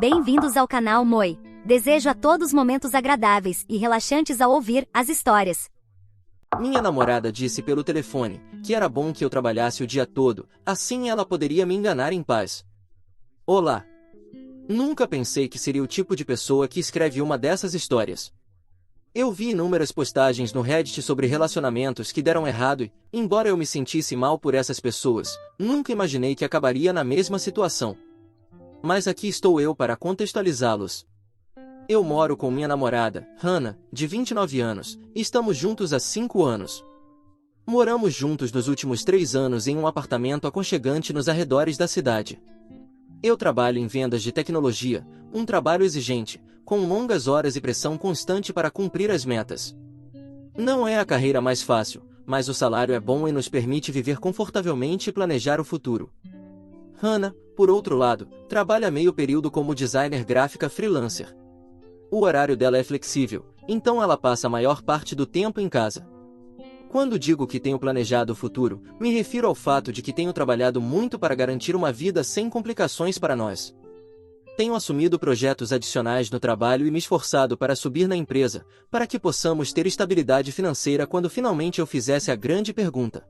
Bem-vindos ao canal Moi. Desejo a todos momentos agradáveis e relaxantes ao ouvir as histórias. Minha namorada disse pelo telefone que era bom que eu trabalhasse o dia todo, assim ela poderia me enganar em paz. Olá! Nunca pensei que seria o tipo de pessoa que escreve uma dessas histórias. Eu vi inúmeras postagens no Reddit sobre relacionamentos que deram errado e, embora eu me sentisse mal por essas pessoas, nunca imaginei que acabaria na mesma situação. Mas aqui estou eu para contextualizá-los. Eu moro com minha namorada, Hannah, de 29 anos, e estamos juntos há 5 anos. Moramos juntos nos últimos 3 anos em um apartamento aconchegante nos arredores da cidade. Eu trabalho em vendas de tecnologia, um trabalho exigente, com longas horas e pressão constante para cumprir as metas. Não é a carreira mais fácil, mas o salário é bom e nos permite viver confortavelmente e planejar o futuro. Hannah, por outro lado, trabalha meio período como designer gráfica freelancer. O horário dela é flexível, então ela passa a maior parte do tempo em casa. Quando digo que tenho planejado o futuro, me refiro ao fato de que tenho trabalhado muito para garantir uma vida sem complicações para nós. Tenho assumido projetos adicionais no trabalho e me esforçado para subir na empresa, para que possamos ter estabilidade financeira quando finalmente eu fizesse a grande pergunta.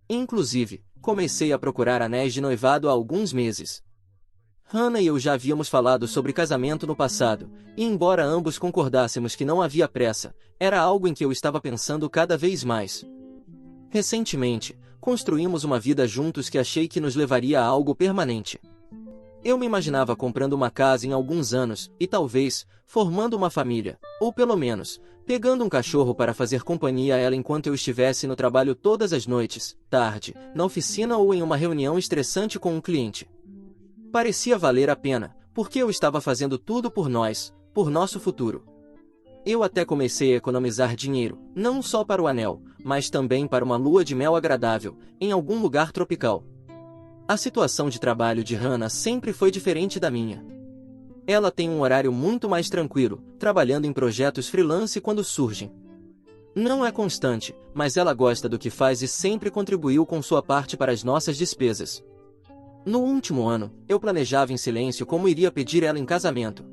Inclusive, comecei a procurar anéis de noivado há alguns meses. Hannah e eu já havíamos falado sobre casamento no passado, e embora ambos concordássemos que não havia pressa, era algo em que eu estava pensando cada vez mais. Recentemente, construímos uma vida juntos que achei que nos levaria a algo permanente. Eu me imaginava comprando uma casa em alguns anos, e talvez, formando uma família, ou pelo menos, pegando um cachorro para fazer companhia a ela enquanto eu estivesse no trabalho todas as noites, tarde, na oficina ou em uma reunião estressante com um cliente. Parecia valer a pena, porque eu estava fazendo tudo por nós, por nosso futuro. Eu até comecei a economizar dinheiro, não só para o anel, mas também para uma lua de mel agradável, em algum lugar tropical. A situação de trabalho de Hannah sempre foi diferente da minha. Ela tem um horário muito mais tranquilo, trabalhando em projetos freelance quando surgem. Não é constante, mas ela gosta do que faz e sempre contribuiu com sua parte para as nossas despesas. No último ano, eu planejava em silêncio como iria pedir ela em casamento.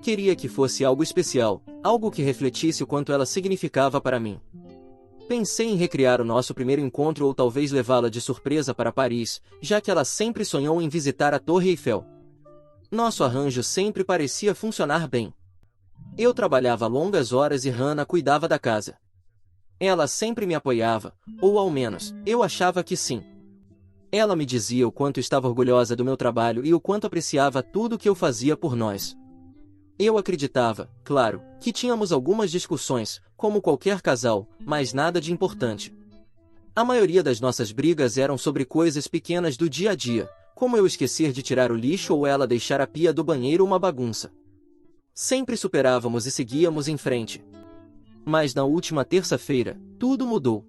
Queria que fosse algo especial, algo que refletisse o quanto ela significava para mim. Pensei em recriar o nosso primeiro encontro ou talvez levá-la de surpresa para Paris, já que ela sempre sonhou em visitar a Torre Eiffel. Nosso arranjo sempre parecia funcionar bem. Eu trabalhava longas horas e Hannah cuidava da casa. Ela sempre me apoiava, ou ao menos, eu achava que sim. Ela me dizia o quanto estava orgulhosa do meu trabalho e o quanto apreciava tudo que eu fazia por nós. Eu acreditava, claro, que tínhamos algumas discussões, como qualquer casal, mas nada de importante. A maioria das nossas brigas eram sobre coisas pequenas do dia a dia, como eu esquecer de tirar o lixo ou ela deixar a pia do banheiro uma bagunça. Sempre superávamos e seguíamos em frente. Mas na última terça-feira, tudo mudou.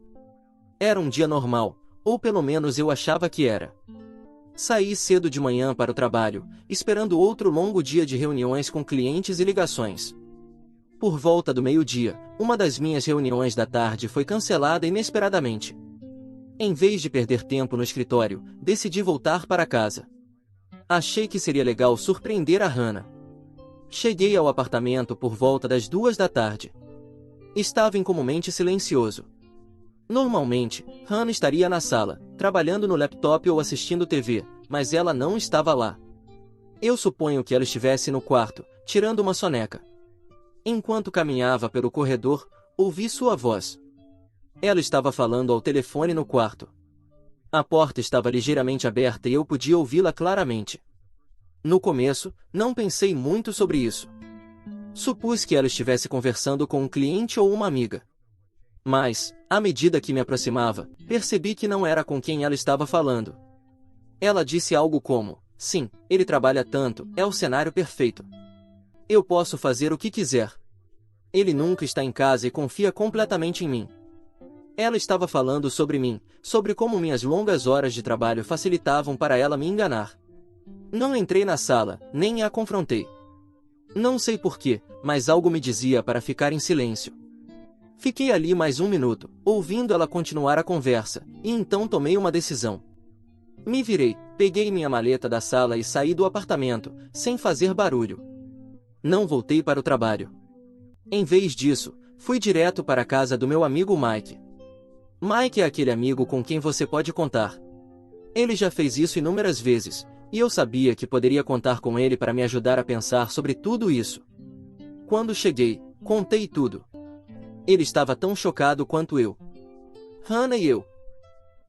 Era um dia normal. Ou pelo menos eu achava que era. Saí cedo de manhã para o trabalho, esperando outro longo dia de reuniões com clientes e ligações. Por volta do meio-dia, uma das minhas reuniões da tarde foi cancelada inesperadamente. Em vez de perder tempo no escritório, decidi voltar para casa. Achei que seria legal surpreender a Hannah. Cheguei ao apartamento por volta das 2 da tarde. Estava incomumente silencioso. Normalmente, Hannah estaria na sala, trabalhando no laptop ou assistindo TV, mas ela não estava lá. Eu suponho que ela estivesse no quarto, tirando uma soneca. Enquanto caminhava pelo corredor, ouvi sua voz. Ela estava falando ao telefone no quarto. A porta estava ligeiramente aberta e eu podia ouvi-la claramente. No começo, não pensei muito sobre isso. Supus que ela estivesse conversando com um cliente ou uma amiga. Mas, à medida que me aproximava, percebi que não era com quem ela estava falando. Ela disse algo como: "Sim, ele trabalha tanto, é o cenário perfeito. Eu posso fazer o que quiser. Ele nunca está em casa e confia completamente em mim." Ela estava falando sobre mim, sobre como minhas longas horas de trabalho facilitavam para ela me enganar. Não entrei na sala, nem a confrontei. Não sei porquê, mas algo me dizia para ficar em silêncio. Fiquei ali mais um minuto, ouvindo ela continuar a conversa, e então tomei uma decisão. Me virei, peguei minha maleta da sala e saí do apartamento, sem fazer barulho. Não voltei para o trabalho. Em vez disso, fui direto para a casa do meu amigo Mike. Mike é aquele amigo com quem você pode contar. Ele já fez isso inúmeras vezes, e eu sabia que poderia contar com ele para me ajudar a pensar sobre tudo isso. Quando cheguei, contei tudo. Ele estava tão chocado quanto eu. Hannah e eu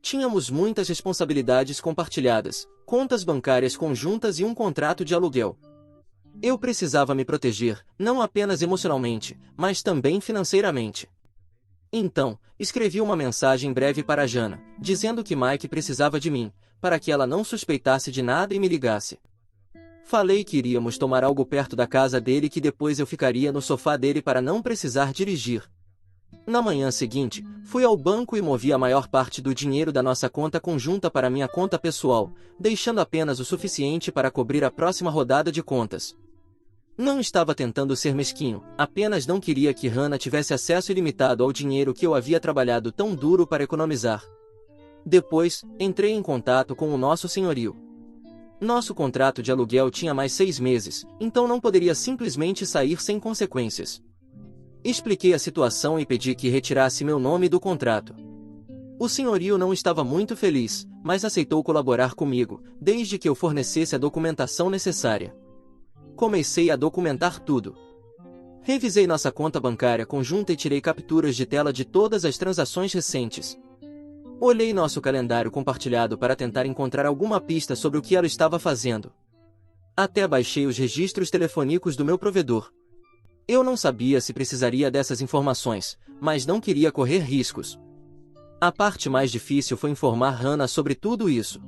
tínhamos muitas responsabilidades compartilhadas, contas bancárias conjuntas e um contrato de aluguel. Eu precisava me proteger, não apenas emocionalmente, mas também financeiramente. Então, escrevi uma mensagem breve para Jana, dizendo que Mike precisava de mim, para que ela não suspeitasse de nada e me ligasse. Falei que iríamos tomar algo perto da casa dele e que depois eu ficaria no sofá dele para não precisar dirigir. Na manhã seguinte, fui ao banco e movi a maior parte do dinheiro da nossa conta conjunta para minha conta pessoal, deixando apenas o suficiente para cobrir a próxima rodada de contas. Não estava tentando ser mesquinho, apenas não queria que Hannah tivesse acesso ilimitado ao dinheiro que eu havia trabalhado tão duro para economizar. Depois, entrei em contato com o nosso senhorio. Nosso contrato de aluguel tinha mais 6 meses, então não poderia simplesmente sair sem consequências. Expliquei a situação e pedi que retirasse meu nome do contrato. O senhorio não estava muito feliz, mas aceitou colaborar comigo, desde que eu fornecesse a documentação necessária. Comecei a documentar tudo. Revisei nossa conta bancária conjunta e tirei capturas de tela de todas as transações recentes. Olhei nosso calendário compartilhado para tentar encontrar alguma pista sobre o que ela estava fazendo. Até baixei os registros telefônicos do meu provedor. Eu não sabia se precisaria dessas informações, mas não queria correr riscos. A parte mais difícil foi informar Hannah sobre tudo isso.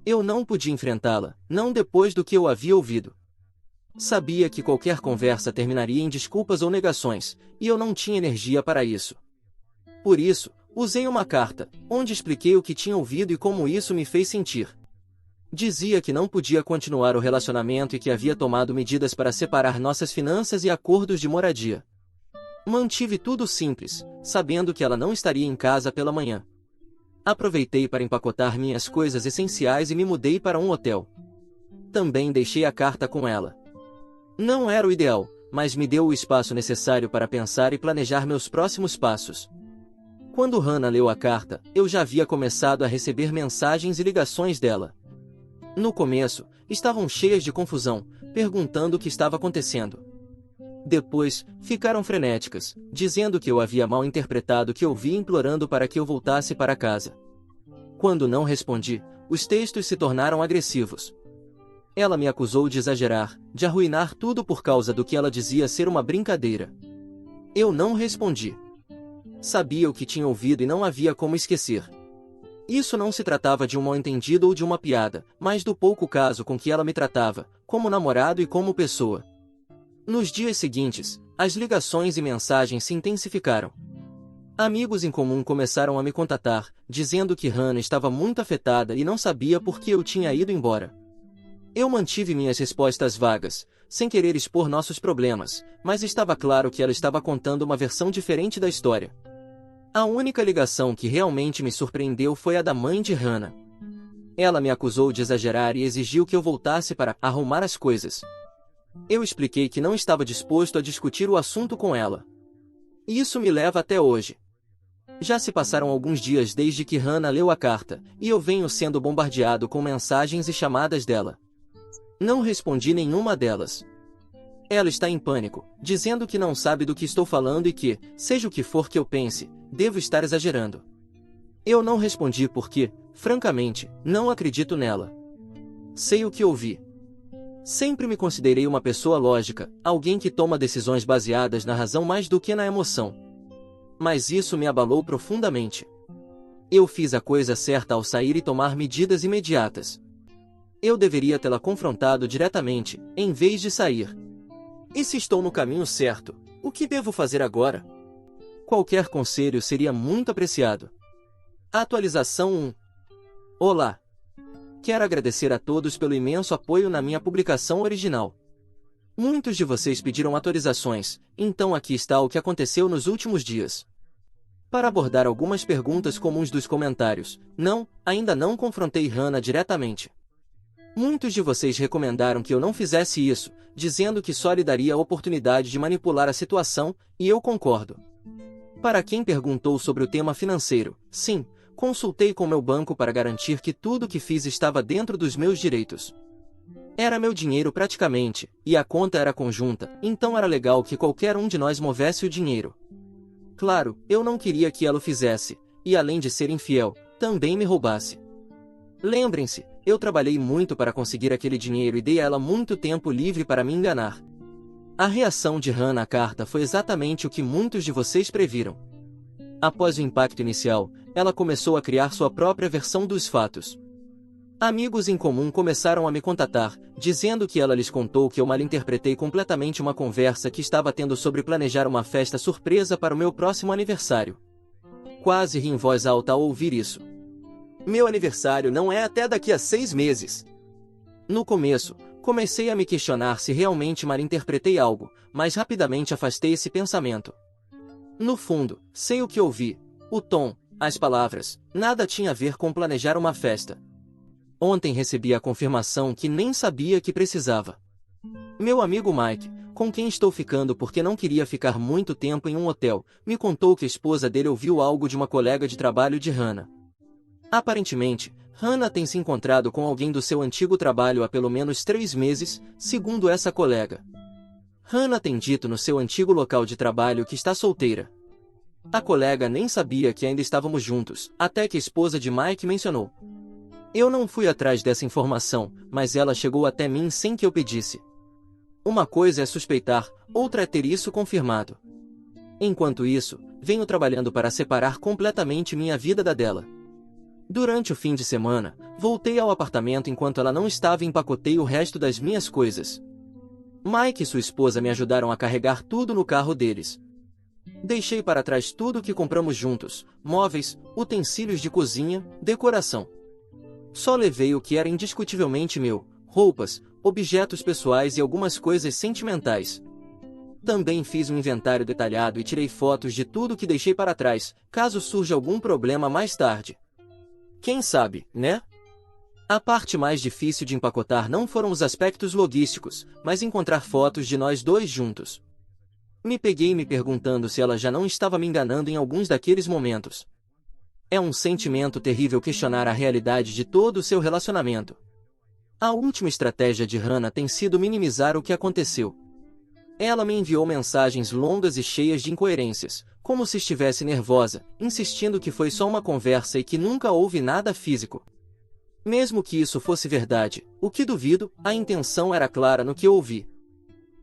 Eu não podia enfrentá-la, não depois do que eu havia ouvido. Sabia que qualquer conversa terminaria em desculpas ou negações, e eu não tinha energia para isso. Por isso, usei uma carta, onde expliquei o que tinha ouvido e como isso me fez sentir. Dizia que não podia continuar o relacionamento e que havia tomado medidas para separar nossas finanças e acordos de moradia. Mantive tudo simples, sabendo que ela não estaria em casa pela manhã. Aproveitei para empacotar minhas coisas essenciais e me mudei para um hotel. Também deixei a carta com ela. Não era o ideal, mas me deu o espaço necessário para pensar e planejar meus próximos passos. Quando Hannah leu a carta, eu já havia começado a receber mensagens e ligações dela. No começo, estavam cheias de confusão, perguntando o que estava acontecendo. Depois, ficaram frenéticas, dizendo que eu havia mal interpretado o que ouvi e implorando para que eu voltasse para casa. Quando não respondi, os textos se tornaram agressivos. Ela me acusou de exagerar, de arruinar tudo por causa do que ela dizia ser uma brincadeira. Eu não respondi. Sabia o que tinha ouvido e não havia como esquecer. Isso não se tratava de um mal-entendido ou de uma piada, mas do pouco caso com que ela me tratava, como namorado e como pessoa. Nos dias seguintes, as ligações e mensagens se intensificaram. Amigos em comum começaram a me contatar, dizendo que Hannah estava muito afetada e não sabia por que eu tinha ido embora. Eu mantive minhas respostas vagas, sem querer expor nossos problemas, mas estava claro que ela estava contando uma versão diferente da história. A única ligação que realmente me surpreendeu foi a da mãe de Hannah. Ela me acusou de exagerar e exigiu que eu voltasse para arrumar as coisas. Eu expliquei que não estava disposto a discutir o assunto com ela. Isso me leva até hoje. Já se passaram alguns dias desde que Hannah leu a carta, e eu venho sendo bombardeado com mensagens e chamadas dela. Não respondi nenhuma delas. Ela está em pânico, dizendo que não sabe do que estou falando e que, seja o que for que eu pense, devo estar exagerando. Eu não respondi porque, francamente, não acredito nela. Sei o que ouvi. Sempre me considerei uma pessoa lógica, alguém que toma decisões baseadas na razão mais do que na emoção. Mas isso me abalou profundamente. Eu fiz a coisa certa ao sair e tomar medidas imediatas. Eu deveria tê-la confrontado diretamente, em vez de sair. E se estou no caminho certo, o que devo fazer agora? Qualquer conselho seria muito apreciado. Atualização 1. Olá! Quero agradecer a todos pelo imenso apoio na minha publicação original. Muitos de vocês pediram atualizações, então aqui está o que aconteceu nos últimos dias. para abordar algumas perguntas comuns dos comentários. Não, ainda não confrontei Hannah diretamente. Muitos de vocês recomendaram que eu não fizesse isso, dizendo que só lhe daria a oportunidade de manipular a situação, e eu concordo. Para quem perguntou sobre o tema financeiro, sim, consultei com meu banco para garantir que tudo o que fiz estava dentro dos meus direitos. Era meu dinheiro praticamente, e a conta era conjunta, então era legal que qualquer um de nós movesse o dinheiro. Claro, eu não queria que ela o fizesse, e além de ser infiel, também me roubasse. Lembrem-se, eu trabalhei muito para conseguir aquele dinheiro e dei a ela muito tempo livre para me enganar. A reação de Hannah à carta foi exatamente o que muitos de vocês previram. Após o impacto inicial, ela começou a criar sua própria versão dos fatos. Amigos em comum começaram a me contatar, dizendo que ela lhes contou que eu malinterpretei completamente uma conversa que estava tendo sobre planejar uma festa surpresa para o meu próximo aniversário. Quase ri em voz alta ao ouvir isso. Meu aniversário não é até daqui a 6 meses. No começo, comecei a me questionar se realmente malinterpretei algo, mas rapidamente afastei esse pensamento. No fundo, sei o que ouvi, o tom, as palavras, nada tinha a ver com planejar uma festa. Ontem recebi a confirmação que nem sabia que precisava. Meu amigo Mike, com quem estou ficando porque não queria ficar muito tempo em um hotel, me contou que a esposa dele ouviu algo de uma colega de trabalho de Hannah. Aparentemente, Hannah tem se encontrado com alguém do seu antigo trabalho há pelo menos 3 meses, segundo essa colega. Hannah tem dito no seu antigo local de trabalho que está solteira. A colega nem sabia que ainda estávamos juntos, até que a esposa de Mike mencionou. Eu não fui atrás dessa informação, mas ela chegou até mim sem que eu pedisse. Uma coisa é suspeitar, outra é ter isso confirmado. Enquanto isso, venho trabalhando para separar completamente minha vida da dela. Durante o fim de semana, voltei ao apartamento enquanto ela não estava e empacotei o resto das minhas coisas. Mike e sua esposa me ajudaram a carregar tudo no carro deles. Deixei para trás tudo o que compramos juntos, móveis, utensílios de cozinha, decoração. Só levei o que era indiscutivelmente meu, roupas, objetos pessoais e algumas coisas sentimentais. Também fiz um inventário detalhado e tirei fotos de tudo que deixei para trás, caso surja algum problema mais tarde. Quem sabe, né? A parte mais difícil de empacotar não foram os aspectos logísticos, mas encontrar fotos de nós dois juntos. Me peguei me perguntando se ela já não estava me enganando em alguns daqueles momentos. É um sentimento terrível questionar a realidade de todo o seu relacionamento. A última estratégia de Hannah tem sido minimizar o que aconteceu. Ela me enviou mensagens longas e cheias de incoerências, como se estivesse nervosa, insistindo que foi só uma conversa e que nunca houve nada físico. Mesmo que isso fosse verdade, o que duvido, a intenção era clara no que ouvi.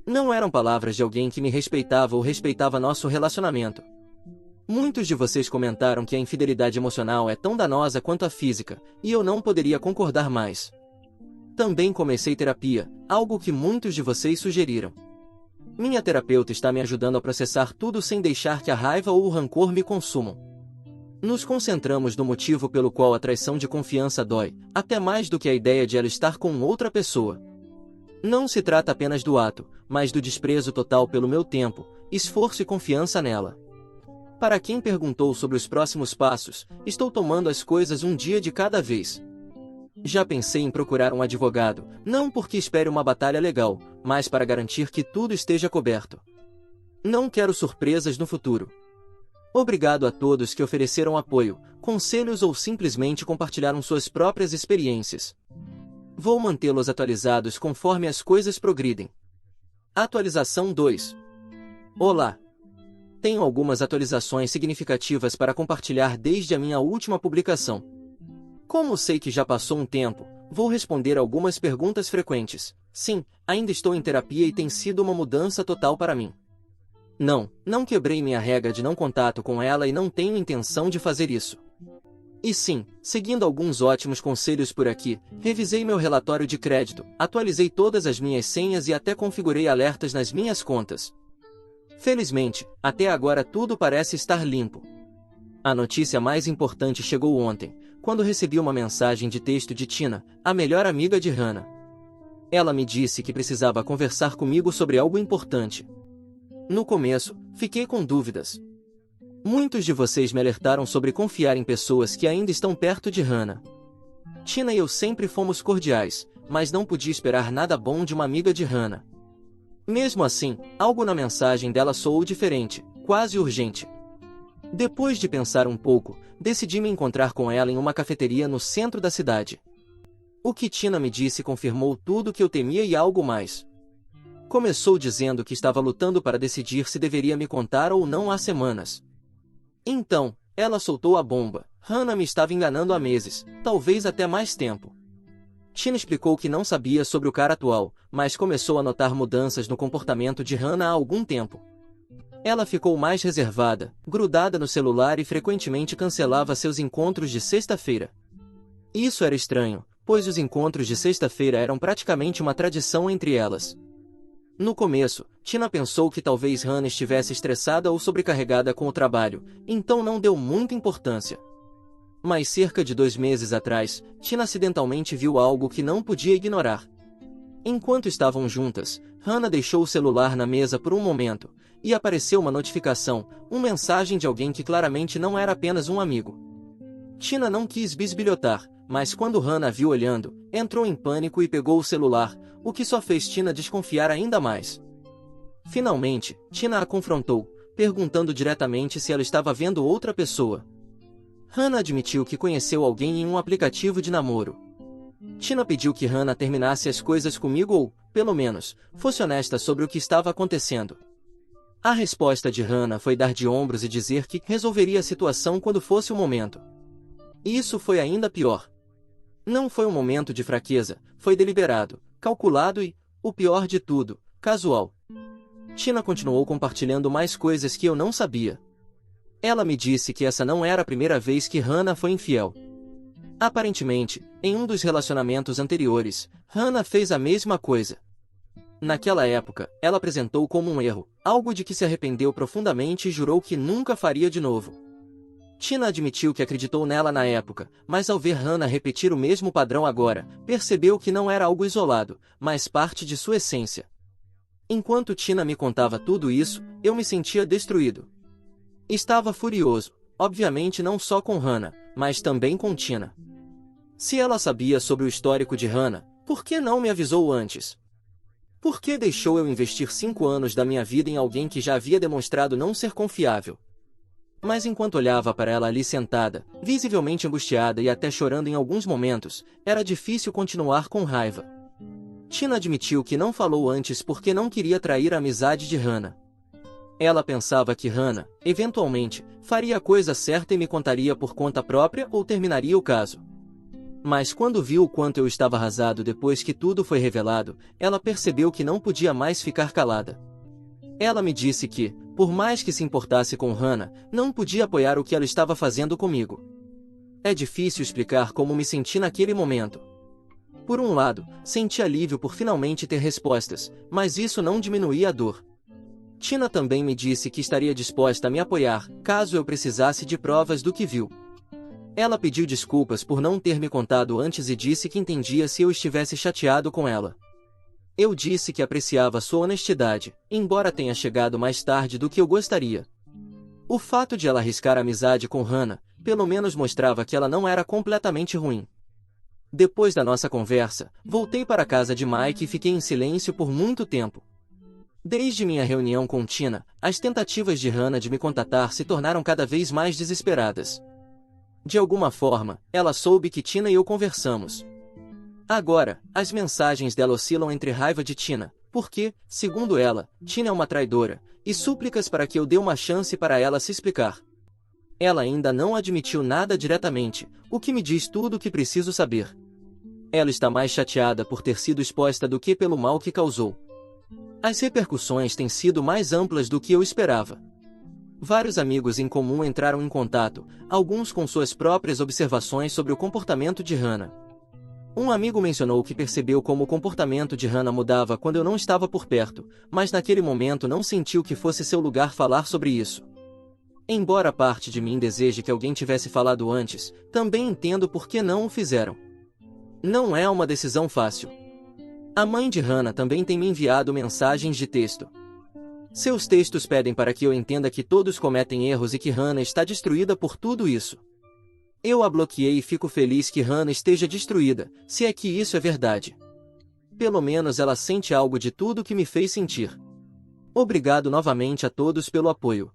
Não eram palavras de alguém que me respeitava ou respeitava nosso relacionamento. Muitos de vocês comentaram que a infidelidade emocional é tão danosa quanto a física, e eu não poderia concordar mais. Também comecei terapia, algo que muitos de vocês sugeriram. Minha terapeuta está me ajudando a processar tudo sem deixar que a raiva ou o rancor me consumam. Nos concentramos no motivo pelo qual a traição de confiança dói, até mais do que a ideia de ela estar com outra pessoa. Não se trata apenas do ato, mas do desprezo total pelo meu tempo, esforço e confiança nela. Para quem perguntou sobre os próximos passos, estou tomando as coisas um dia de cada vez. Já pensei em procurar um advogado, não porque espere uma batalha legal, mas para garantir que tudo esteja coberto. Não quero surpresas no futuro. Obrigado a todos que ofereceram apoio, conselhos ou simplesmente compartilharam suas próprias experiências. Vou mantê-los atualizados conforme as coisas progridem. Atualização 2. Olá! Tenho algumas atualizações significativas para compartilhar desde a minha última publicação. Como sei que já passou um tempo, vou responder algumas perguntas frequentes. Sim, ainda estou em terapia e tem sido uma mudança total para mim. Não quebrei minha regra de não contato com ela e não tenho intenção de fazer isso. E sim, seguindo alguns ótimos conselhos por aqui, revisei meu relatório de crédito, atualizei todas as minhas senhas e até configurei alertas nas minhas contas. Felizmente, até agora tudo parece estar limpo. A notícia mais importante chegou ontem, quando recebi uma mensagem de texto de Tina, a melhor amiga de Hannah. Ela me disse que precisava conversar comigo sobre algo importante. No começo, fiquei com dúvidas. Muitos de vocês me alertaram sobre confiar em pessoas que ainda estão perto de Hannah. Tina e eu sempre fomos cordiais, mas não podia esperar nada bom de uma amiga de Hannah. Mesmo assim, algo na mensagem dela soou diferente, quase urgente. Depois de pensar um pouco, decidi me encontrar com ela em uma cafeteria no centro da cidade. O que Tina me disse confirmou tudo o que eu temia e algo mais. Começou dizendo que estava lutando para decidir se deveria me contar ou não há semanas. Então, ela soltou a bomba. Hannah me estava enganando há meses, talvez até mais tempo. Tina explicou que não sabia sobre o cara atual, mas começou a notar mudanças no comportamento de Hannah há algum tempo. Ela ficou mais reservada, grudada no celular e frequentemente cancelava seus encontros de sexta-feira. Isso era estranho, pois os encontros de sexta-feira eram praticamente uma tradição entre elas. No começo, Tina pensou que talvez Hannah estivesse estressada ou sobrecarregada com o trabalho, então não deu muita importância. Mas cerca de 2 meses atrás, Tina acidentalmente viu algo que não podia ignorar. Enquanto estavam juntas, Hannah deixou o celular na mesa por um momento, e apareceu uma notificação, uma mensagem de alguém que claramente não era apenas um amigo. Tina não quis bisbilhotar, mas quando Hannah a viu olhando, entrou em pânico e pegou o celular, o que só fez Tina desconfiar ainda mais. Finalmente, Tina a confrontou, perguntando diretamente se ela estava vendo outra pessoa. Hannah admitiu que conheceu alguém em um aplicativo de namoro. Tina pediu que Hannah terminasse as coisas comigo ou, pelo menos, fosse honesta sobre o que estava acontecendo. A resposta de Hannah foi dar de ombros e dizer que resolveria a situação quando fosse o momento. Isso foi ainda pior. Não foi um momento de fraqueza, foi deliberado, calculado e, o pior de tudo, casual. Tina continuou compartilhando mais coisas que eu não sabia. Ela me disse que essa não era a primeira vez que Hannah foi infiel. Aparentemente, em um dos relacionamentos anteriores, Hannah fez a mesma coisa. Naquela época, ela apresentou como um erro, algo de que se arrependeu profundamente e jurou que nunca faria de novo. Tina admitiu que acreditou nela na época, mas ao ver Hannah repetir o mesmo padrão agora, percebeu que não era algo isolado, mas parte de sua essência. Enquanto Tina me contava tudo isso, eu me sentia destruído. Estava furioso, obviamente não só com Hannah, mas também com Tina. Se ela sabia sobre o histórico de Hannah, por que não me avisou antes? Por que deixou eu investir 5 anos da minha vida em alguém que já havia demonstrado não ser confiável? Mas enquanto olhava para ela ali sentada, visivelmente angustiada e até chorando em alguns momentos, era difícil continuar com raiva. Tina admitiu que não falou antes porque não queria trair a amizade de Hannah. Ela pensava que Hannah, eventualmente, faria a coisa certa e me contaria por conta própria ou terminaria o caso. Mas quando viu o quanto eu estava arrasado depois que tudo foi revelado, ela percebeu que não podia mais ficar calada. Ela me disse que, por mais que se importasse com Hannah, não podia apoiar o que ela estava fazendo comigo. É difícil explicar como me senti naquele momento. Por um lado, senti alívio por finalmente ter respostas, mas isso não diminuía a dor. Tina também me disse que estaria disposta a me apoiar, caso eu precisasse de provas do que viu. Ela pediu desculpas por não ter me contado antes e disse que entendia se eu estivesse chateado com ela. Eu disse que apreciava sua honestidade, embora tenha chegado mais tarde do que eu gostaria. O fato de ela arriscar a amizade com Hannah, pelo menos mostrava que ela não era completamente ruim. Depois da nossa conversa, voltei para a casa de Mike e fiquei em silêncio por muito tempo. Desde minha reunião com Tina, as tentativas de Hannah de me contatar se tornaram cada vez mais desesperadas. De alguma forma, ela soube que Tina e eu conversamos. Agora, as mensagens dela oscilam entre raiva de Tina, porque, segundo ela, Tina é uma traidora, e súplicas para que eu dê uma chance para ela se explicar. Ela ainda não admitiu nada diretamente, o que me diz tudo o que preciso saber. Ela está mais chateada por ter sido exposta do que pelo mal que causou. As repercussões têm sido mais amplas do que eu esperava. Vários amigos em comum entraram em contato, alguns com suas próprias observações sobre o comportamento de Hannah. Um amigo mencionou que percebeu como o comportamento de Hannah mudava quando eu não estava por perto, mas naquele momento não sentiu que fosse seu lugar falar sobre isso. Embora parte de mim deseje que alguém tivesse falado antes, também entendo por que não o fizeram. Não é uma decisão fácil. A mãe de Hannah também tem me enviado mensagens de texto. Seus textos pedem para que eu entenda que todos cometem erros e que Hannah está destruída por tudo isso. Eu a bloqueei e fico feliz que Hannah esteja destruída, se é que isso é verdade. Pelo menos ela sente algo de tudo que me fez sentir. Obrigado novamente a todos pelo apoio.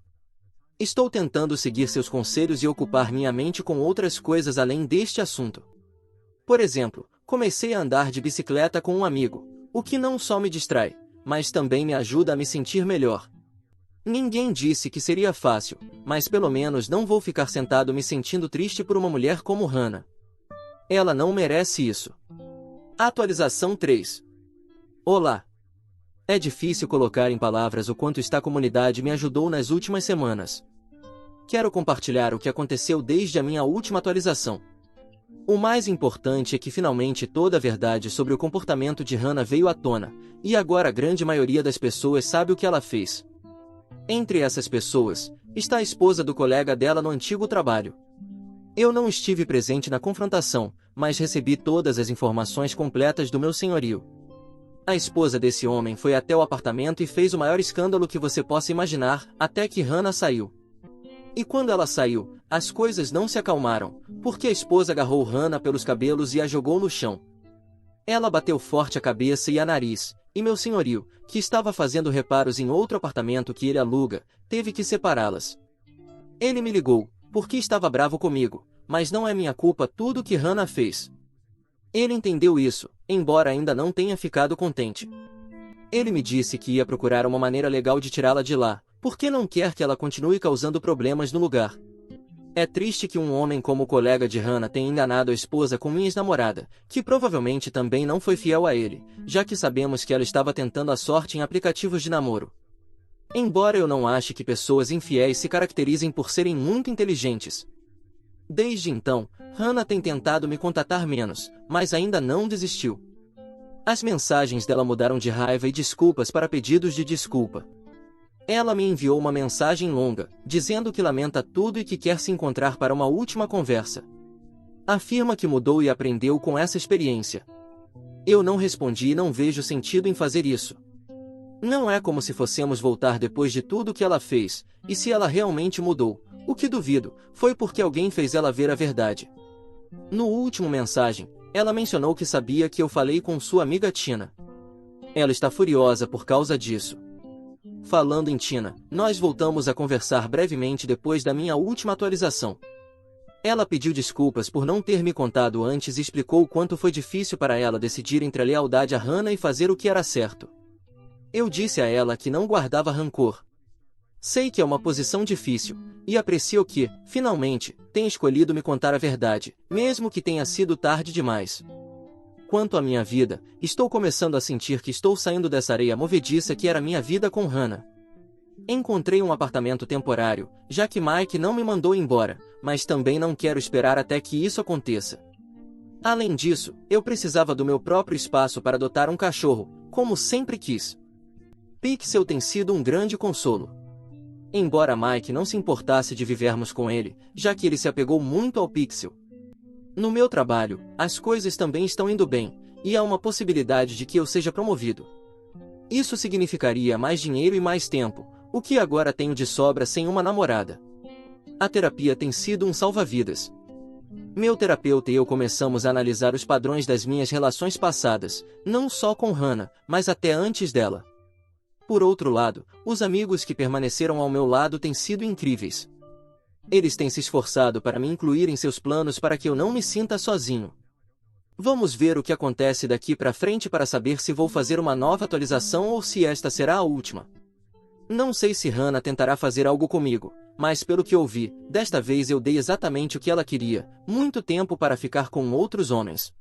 Estou tentando seguir seus conselhos e ocupar minha mente com outras coisas além deste assunto. Por exemplo, comecei a andar de bicicleta com um amigo, o que não só me distrai, mas também me ajuda a me sentir melhor. Ninguém disse que seria fácil, mas pelo menos não vou ficar sentado me sentindo triste por uma mulher como Hannah. Ela não merece isso. Atualização 3. Olá. É difícil colocar em palavras o quanto esta comunidade me ajudou nas últimas semanas. Quero compartilhar o que aconteceu desde a minha última atualização. O mais importante é que finalmente toda a verdade sobre o comportamento de Hannah veio à tona, e agora a grande maioria das pessoas sabe o que ela fez. Entre essas pessoas, está a esposa do colega dela no antigo trabalho. Eu não estive presente na confrontação, mas recebi todas as informações completas do meu senhorio. A esposa desse homem foi até o apartamento e fez o maior escândalo que você possa imaginar, até que Hannah saiu. E quando ela saiu, as coisas não se acalmaram, porque a esposa agarrou Hannah pelos cabelos e a jogou no chão. Ela bateu forte a cabeça e a nariz, e meu senhorio, que estava fazendo reparos em outro apartamento que ele aluga, teve que separá-las. Ele me ligou, porque estava bravo comigo, mas não é minha culpa tudo que Hannah fez. Ele entendeu isso, embora ainda não tenha ficado contente. Ele me disse que ia procurar uma maneira legal de tirá-la de lá, porque não quer que ela continue causando problemas no lugar. É triste que um homem como o colega de Hannah tenha enganado a esposa com minha ex-namorada, que provavelmente também não foi fiel a ele, já que sabemos que ela estava tentando a sorte em aplicativos de namoro. Embora eu não ache que pessoas infiéis se caracterizem por serem muito inteligentes. Desde então, Hannah tem tentado me contatar menos, mas ainda não desistiu. As mensagens dela mudaram de raiva e desculpas para pedidos de desculpa. Ela me enviou uma mensagem longa, dizendo que lamenta tudo e que quer se encontrar para uma última conversa. Afirma que mudou e aprendeu com essa experiência. Eu não respondi e não vejo sentido em fazer isso. Não é como se fossemos voltar depois de tudo que ela fez, e se ela realmente mudou, o que duvido, foi porque alguém fez ela ver a verdade. No último mensagem, ela mencionou que sabia que eu falei com sua amiga Tina. Ela está furiosa por causa disso. Falando em Tina, nós voltamos a conversar brevemente depois da minha última atualização. Ela pediu desculpas por não ter me contado antes e explicou o quanto foi difícil para ela decidir entre a lealdade a Hannah e fazer o que era certo. Eu disse a ela que não guardava rancor. Sei que é uma posição difícil, e aprecio que, finalmente, tenha escolhido me contar a verdade, mesmo que tenha sido tarde demais. Quanto à minha vida, estou começando a sentir que estou saindo dessa areia movediça que era minha vida com Hannah. Encontrei um apartamento temporário, já que Mike não me mandou embora, mas também não quero esperar até que isso aconteça. Além disso, eu precisava do meu próprio espaço para adotar um cachorro, como sempre quis. Pixel tem sido um grande consolo. Embora Mike não se importasse de vivermos com ele, já que ele se apegou muito ao Pixel. No meu trabalho, as coisas também estão indo bem, e há uma possibilidade de que eu seja promovido. Isso significaria mais dinheiro e mais tempo, o que agora tenho de sobra sem uma namorada. A terapia tem sido um salva-vidas. Meu terapeuta e eu começamos a analisar os padrões das minhas relações passadas, não só com Hannah, mas até antes dela. Por outro lado, os amigos que permaneceram ao meu lado têm sido incríveis. Eles têm se esforçado para me incluir em seus planos para que eu não me sinta sozinho. Vamos ver o que acontece daqui para frente para saber se vou fazer uma nova atualização ou se esta será a última. Não sei se Hannah tentará fazer algo comigo, mas pelo que ouvi, desta vez eu dei exatamente o que ela queria, muito tempo para ficar com outros homens.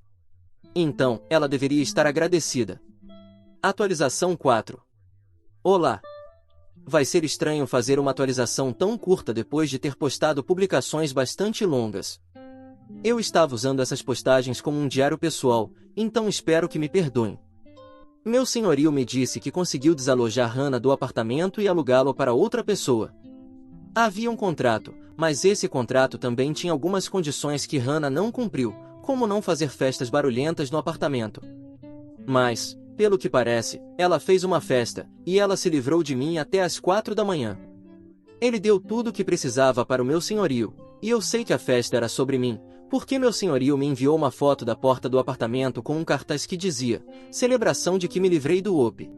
Então, ela deveria estar agradecida. Atualização 4. Olá! Vai ser estranho fazer uma atualização tão curta depois de ter postado publicações bastante longas. Eu estava usando essas postagens como um diário pessoal, então espero que me perdoem. Meu senhorio me disse que conseguiu desalojar Hannah do apartamento e alugá-lo para outra pessoa. Havia um contrato, mas esse contrato também tinha algumas condições que Hannah não cumpriu, como não fazer festas barulhentas no apartamento. Mas, Pelo que parece, ela fez uma festa, e ela se livrou de mim até às 4 da manhã. Ele deu tudo o que precisava para o meu senhorio, e eu sei que a festa era sobre mim, porque meu senhorio me enviou uma foto da porta do apartamento com um cartaz que dizia: celebração de que me livrei do OP.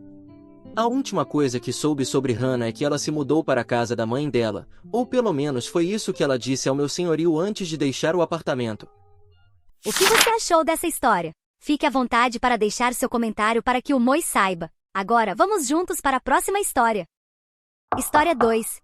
A última coisa que soube sobre Hannah é que ela se mudou para a casa da mãe dela, ou pelo menos foi isso que ela disse ao meu senhorio antes de deixar o apartamento. O que você achou dessa história? Fique à vontade para deixar seu comentário para que o Moi saiba. Agora, vamos juntos para a próxima história. História 2.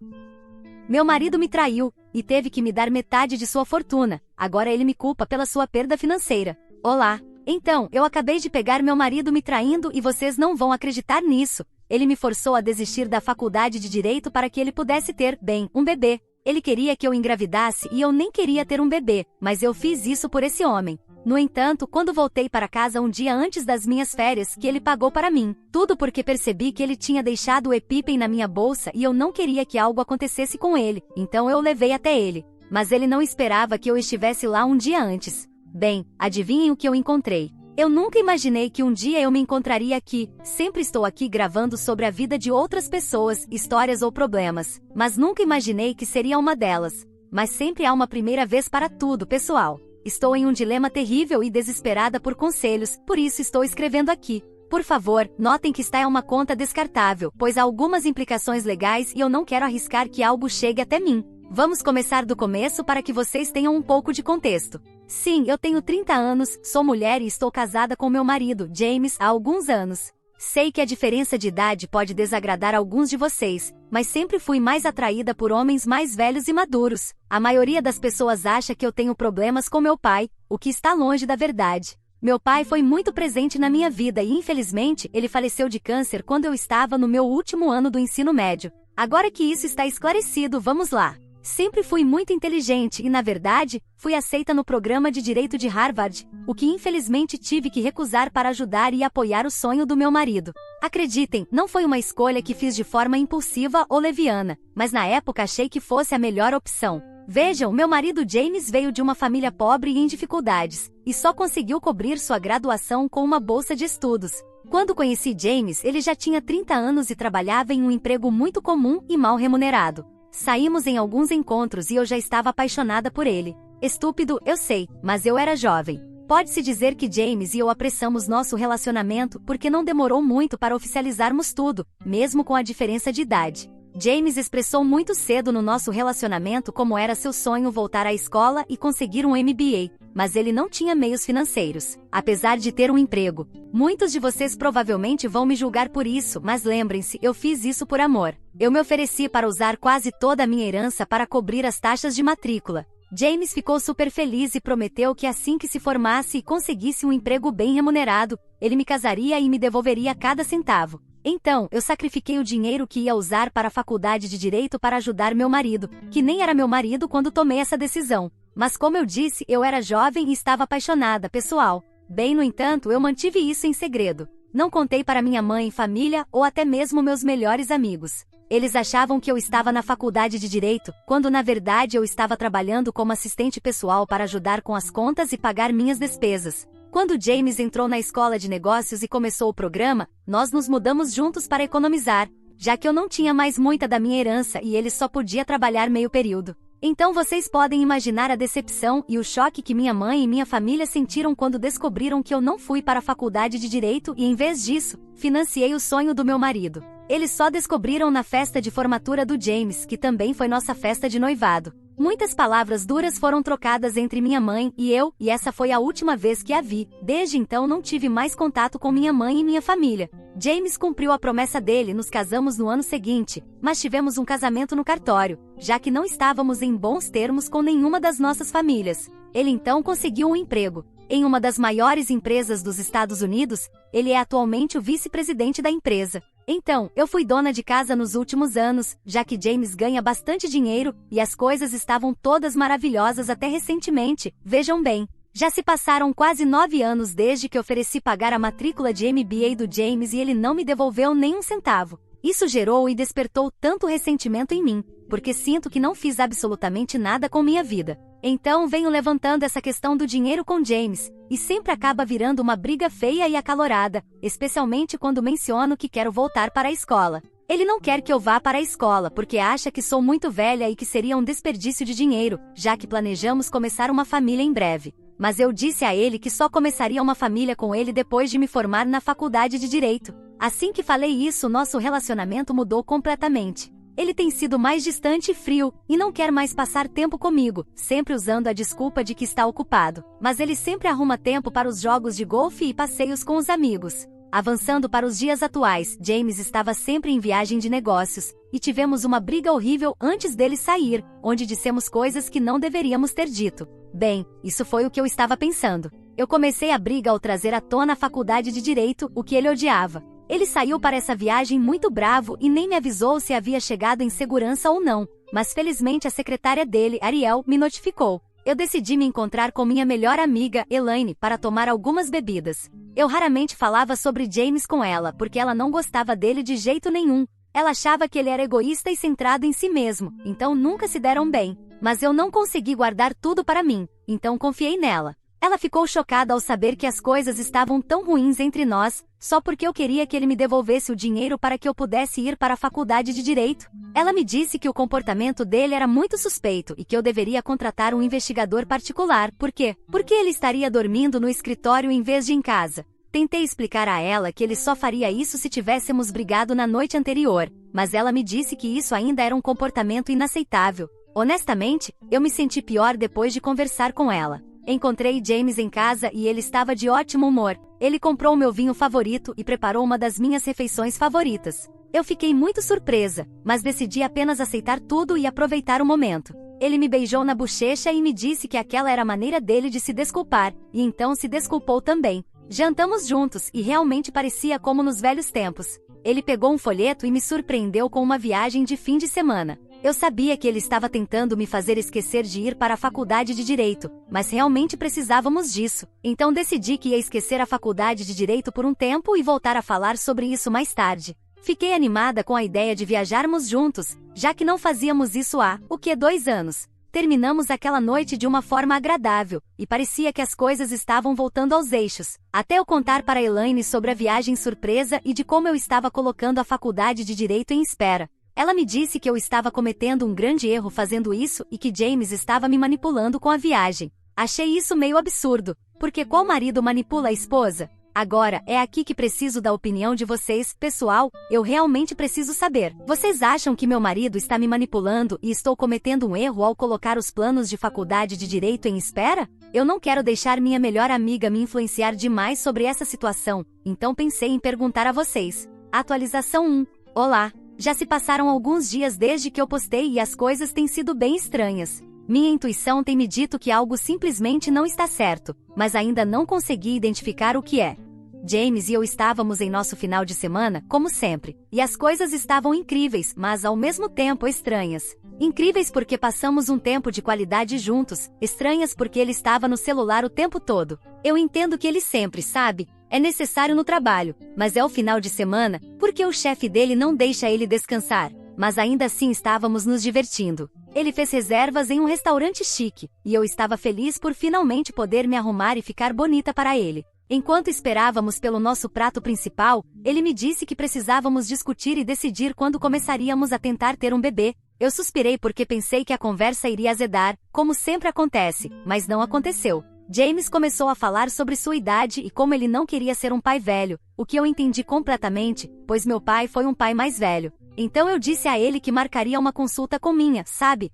Meu marido me traiu, e teve que me dar metade de sua fortuna. Agora ele me culpa pela sua perda financeira. Olá. Então, eu acabei de pegar meu marido me traindo e vocês não vão acreditar nisso. Ele me forçou a desistir da faculdade de Direito para que ele pudesse ter, bem, um bebê. Ele queria que eu engravidasse e eu nem queria ter um bebê, mas eu fiz isso por esse homem. No entanto, quando voltei para casa um dia antes das minhas férias, que ele pagou para mim. Tudo porque percebi que ele tinha deixado o EpiPen na minha bolsa e eu não queria que algo acontecesse com ele, então eu levei até ele. Mas ele não esperava que eu estivesse lá um dia antes. Bem, adivinhem o que eu encontrei. Eu nunca imaginei que um dia eu me encontraria aqui. Sempre estou aqui gravando sobre a vida de outras pessoas, histórias ou problemas, mas nunca imaginei que seria uma delas. Mas sempre há uma primeira vez para tudo, pessoal. Estou em um dilema terrível e desesperada por conselhos, por isso estou escrevendo aqui. Por favor, notem que esta é uma conta descartável, pois há algumas implicações legais e eu não quero arriscar que algo chegue até mim. Vamos começar do começo para que vocês tenham um pouco de contexto. Sim, eu tenho 30 anos, sou mulher e estou casada com meu marido, James, há alguns anos. Sei que a diferença de idade pode desagradar alguns de vocês, mas sempre fui mais atraída por homens mais velhos e maduros. A maioria das pessoas acha que eu tenho problemas com meu pai, o que está longe da verdade. Meu pai foi muito presente na minha vida e, infelizmente, ele faleceu de câncer quando eu estava no meu último ano do ensino médio. Agora que isso está esclarecido, vamos lá. Sempre fui muito inteligente e, na verdade, fui aceita no programa de Direito de Harvard, o que infelizmente tive que recusar para ajudar e apoiar o sonho do meu marido. Acreditem, não foi uma escolha que fiz de forma impulsiva ou leviana, mas na época achei que fosse a melhor opção. Vejam, meu marido James veio de uma família pobre e em dificuldades, e só conseguiu cobrir sua graduação com uma bolsa de estudos. Quando conheci James, ele já tinha 30 anos e trabalhava em um emprego muito comum e mal remunerado. Saímos em alguns encontros e eu já estava apaixonada por ele. Estúpido, eu sei, mas eu era jovem. Pode-se dizer que James e eu apressamos nosso relacionamento porque não demorou muito para oficializarmos tudo, mesmo com a diferença de idade. James expressou muito cedo no nosso relacionamento como era seu sonho voltar à escola e conseguir um MBA, mas ele não tinha meios financeiros, apesar de ter um emprego. Muitos de vocês provavelmente vão me julgar por isso, mas lembrem-se, eu fiz isso por amor. Eu me ofereci para usar quase toda a minha herança para cobrir as taxas de matrícula. James ficou super feliz e prometeu que assim que se formasse e conseguisse um emprego bem remunerado, ele me casaria e me devolveria cada centavo. Então, eu sacrifiquei o dinheiro que ia usar para a faculdade de Direito para ajudar meu marido, que nem era meu marido quando tomei essa decisão. Mas como eu disse, eu era jovem e estava apaixonada, pessoal. Bem, no entanto, eu mantive isso em segredo. Não contei para minha mãe, família ou até mesmo meus melhores amigos. Eles achavam que eu estava na faculdade de Direito, quando na verdade eu estava trabalhando como assistente pessoal para ajudar com as contas e pagar minhas despesas. Quando James entrou na escola de negócios e começou o programa, nós nos mudamos juntos para economizar, já que eu não tinha mais muita da minha herança e ele só podia trabalhar meio período. Então vocês podem imaginar a decepção e o choque que minha mãe e minha família sentiram quando descobriram que eu não fui para a faculdade de Direito e, em vez disso, financiei o sonho do meu marido. Eles só descobriram na festa de formatura do James, que também foi nossa festa de noivado. Muitas palavras duras foram trocadas entre minha mãe e eu, e essa foi a última vez que a vi. Desde então não tive mais contato com minha mãe e minha família. James cumpriu a promessa dele, nos casamos no ano seguinte, mas tivemos um casamento no cartório, já que não estávamos em bons termos com nenhuma das nossas famílias. Ele então conseguiu um emprego em uma das maiores empresas dos Estados Unidos. Ele é atualmente o vice-presidente da empresa. Então, eu fui dona de casa nos últimos anos, já que James ganha bastante dinheiro, e as coisas estavam todas maravilhosas até recentemente. Vejam bem, já se passaram quase 9 anos desde que ofereci pagar a matrícula de MBA do James e ele não me devolveu nem um centavo. Isso gerou e despertou tanto ressentimento em mim, porque sinto que não fiz absolutamente nada com minha vida. Então venho levantando essa questão do dinheiro com James, e sempre acaba virando uma briga feia e acalorada, especialmente quando menciono que quero voltar para a escola. Ele não quer que eu vá para a escola porque acha que sou muito velha e que seria um desperdício de dinheiro, já que planejamos começar uma família em breve. Mas eu disse a ele que só começaria uma família com ele depois de me formar na faculdade de Direito. Assim que falei isso, nosso relacionamento mudou completamente. Ele tem sido mais distante e frio, e não quer mais passar tempo comigo, sempre usando a desculpa de que está ocupado. Mas ele sempre arruma tempo para os jogos de golfe e passeios com os amigos. Avançando para os dias atuais, James estava sempre em viagem de negócios, e tivemos uma briga horrível antes dele sair, onde dissemos coisas que não deveríamos ter dito. Bem, isso foi o que eu estava pensando. Eu comecei a briga ao trazer à tona a faculdade de Direito, o que ele odiava. Ele saiu para essa viagem muito bravo e nem me avisou se havia chegado em segurança ou não, mas felizmente a secretária dele, Ariel, me notificou. Eu decidi me encontrar com minha melhor amiga, Elaine, para tomar algumas bebidas. Eu raramente falava sobre James com ela, porque ela não gostava dele de jeito nenhum. Ela achava que ele era egoísta e centrado em si mesmo, então nunca se deram bem. Mas eu não consegui guardar tudo para mim, então confiei nela. Ela ficou chocada ao saber que as coisas estavam tão ruins entre nós, só porque eu queria que ele me devolvesse o dinheiro para que eu pudesse ir para a faculdade de Direito. Ela me disse que o comportamento dele era muito suspeito e que eu deveria contratar um investigador particular. Por quê? Porque ele estaria dormindo no escritório em vez de em casa. Tentei explicar a ela que ele só faria isso se tivéssemos brigado na noite anterior, mas ela me disse que isso ainda era um comportamento inaceitável. Honestamente, eu me senti pior depois de conversar com ela. Encontrei James em casa e ele estava de ótimo humor. Ele comprou meu vinho favorito e preparou uma das minhas refeições favoritas. Eu fiquei muito surpresa, mas decidi apenas aceitar tudo e aproveitar o momento. Ele me beijou na bochecha e me disse que aquela era a maneira dele de se desculpar, e então se desculpou também. Jantamos juntos e realmente parecia como nos velhos tempos. Ele pegou um folheto e me surpreendeu com uma viagem de fim de semana. Eu sabia que ele estava tentando me fazer esquecer de ir para a faculdade de Direito, mas realmente precisávamos disso. Então decidi que ia esquecer a faculdade de Direito por um tempo e voltar a falar sobre isso mais tarde. Fiquei animada com a ideia de viajarmos juntos, já que não fazíamos isso há, 2 anos. Terminamos aquela noite de uma forma agradável, e parecia que as coisas estavam voltando aos eixos, até eu contar para Elaine sobre a viagem surpresa e de como eu estava colocando a faculdade de Direito em espera. Ela me disse que eu estava cometendo um grande erro fazendo isso e que James estava me manipulando com a viagem. Achei isso meio absurdo, porque qual marido manipula a esposa? Agora, é aqui que preciso da opinião de vocês, pessoal, eu realmente preciso saber. Vocês acham que meu marido está me manipulando e estou cometendo um erro ao colocar os planos de faculdade de Direito em espera? Eu não quero deixar minha melhor amiga me influenciar demais sobre essa situação, então pensei em perguntar a vocês. Atualização 1. Olá! Já se passaram alguns dias desde que eu postei e as coisas têm sido bem estranhas. Minha intuição tem me dito que algo simplesmente não está certo, mas ainda não consegui identificar o que é. James e eu estávamos em nosso final de semana, como sempre, e as coisas estavam incríveis, mas ao mesmo tempo estranhas. Incríveis porque passamos um tempo de qualidade juntos, estranhas porque ele estava no celular o tempo todo. Eu entendo que ele sempre, sabe, é necessário no trabalho, mas é o final de semana, porque o chefe dele não deixa ele descansar. Mas ainda assim estávamos nos divertindo. Ele fez reservas em um restaurante chique, e eu estava feliz por finalmente poder me arrumar e ficar bonita para ele. Enquanto esperávamos pelo nosso prato principal, ele me disse que precisávamos discutir e decidir quando começaríamos a tentar ter um bebê. Eu suspirei porque pensei que a conversa iria azedar, como sempre acontece, mas não aconteceu. James começou a falar sobre sua idade e como ele não queria ser um pai velho, o que eu entendi completamente, pois meu pai foi um pai mais velho. Então eu disse a ele que marcaria uma consulta com minha,